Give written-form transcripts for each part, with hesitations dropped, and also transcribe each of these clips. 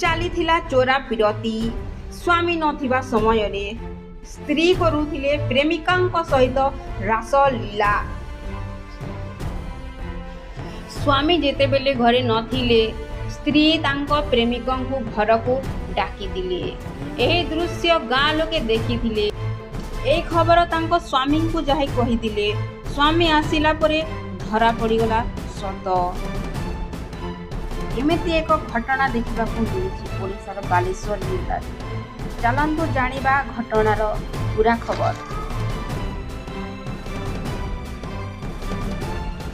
ଚାଲିଥିଲା ଚୋରା ପିରତି। ସ୍ୱାମୀ ନଥିବା ସମୟରେ ସ୍ତ୍ରୀ କରୁଥିଲେ ପ୍ରେମିକାଙ୍କ ସହିତ ରାସଲୀଳା। ସ୍ୱାମୀ ଯେତେବେଳେ ଘରେ ନଥିଲେ ସ୍ତ୍ରୀ ତାଙ୍କ ପ୍ରେମିକଙ୍କୁ ଘରକୁ ଡାକିଥିଲେ। ଏହି ଦୃଶ୍ୟ ଗାଁ ଲୋକେ ଦେଖିଥିଲେ। ଏହି ଖବର ତାଙ୍କ ସ୍ୱାମୀଙ୍କୁ ଯାଇ କହିଥିଲେ। ସ୍ୱାମୀ ଆସିଲା ପରେ ଧରା ପଡ଼ିଗଲା ସତ। ଏମିତି ଏକ ଘଟଣା ଦେଖିବାକୁ ମିଳିଛି ଓଡ଼ିଶାର ବାଲେଶ୍ୱର ଜିଲ୍ଲାରେ। ଚାଲନ୍ତୁ ଜାଣିବା ଘଟଣାର ପୁରା ଖବର।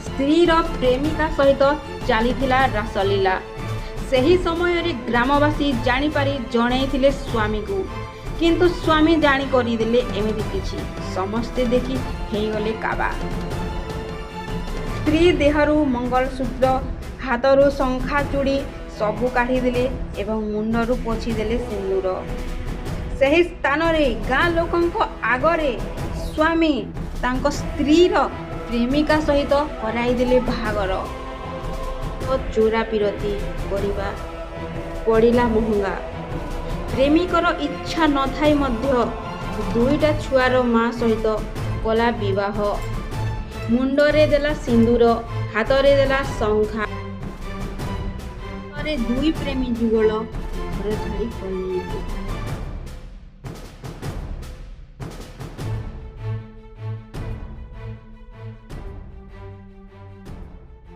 ସ୍ତ୍ରୀର ପ୍ରେମିକା ସହିତ ଚାଲିଥିଲା ରାସଲୀଳା। ସେହି ସମୟରେ ଗ୍ରାମବାସୀ ଜାଣିପାରି ଜଣାଇଥିଲେ ସ୍ୱାମୀକୁ, କିନ୍ତୁ ସ୍ୱାମୀ ଜାଣି କରିଦେଲେ ଏମିତି କିଛି। ସମସ୍ତେ ଦେଖି ହେଇଗଲେ କାବା। ସ୍ତ୍ରୀ ଦେହରୁ ମଙ୍ଗଳସୂତ୍ର, ହାତରୁ ଶଙ୍ଖା ଚୁଡ଼ି ସବୁ କାଢ଼ିଦେଲେ ଏବଂ ମୁଣ୍ଡରୁ ପୋଛିଦେଲେ ସିନ୍ଦୁର। ସେହି ସ୍ଥାନରେ ଗାଁ ଲୋକଙ୍କ ଆଗରେ ସ୍ୱାମୀ ତାଙ୍କ ସ୍ତ୍ରୀର ପ୍ରେମିକା ସହିତ କରାଇଦେଲେ ବାହାଘର। ଚୋରା ପିରତି କରିବା ପଡ଼ିଲା ମହଙ୍ଗା। ପ୍ରେମିକର ଇଚ୍ଛା ନଥାଇ ମଧ୍ୟ ଦୁଇଟା ଛୁଆର ମା ସହିତ କଲା ବିବାହ। ମୁଣ୍ଡରେ ଦେଲା ସିନ୍ଦୁର, ହାତରେ ଦେଲା ଶଙ୍ଖା। ଦୁଇ ପ୍ରେମୀ ଯୁଗଳ ଘର ଛାଡ଼ି ପଳାଇଲେ।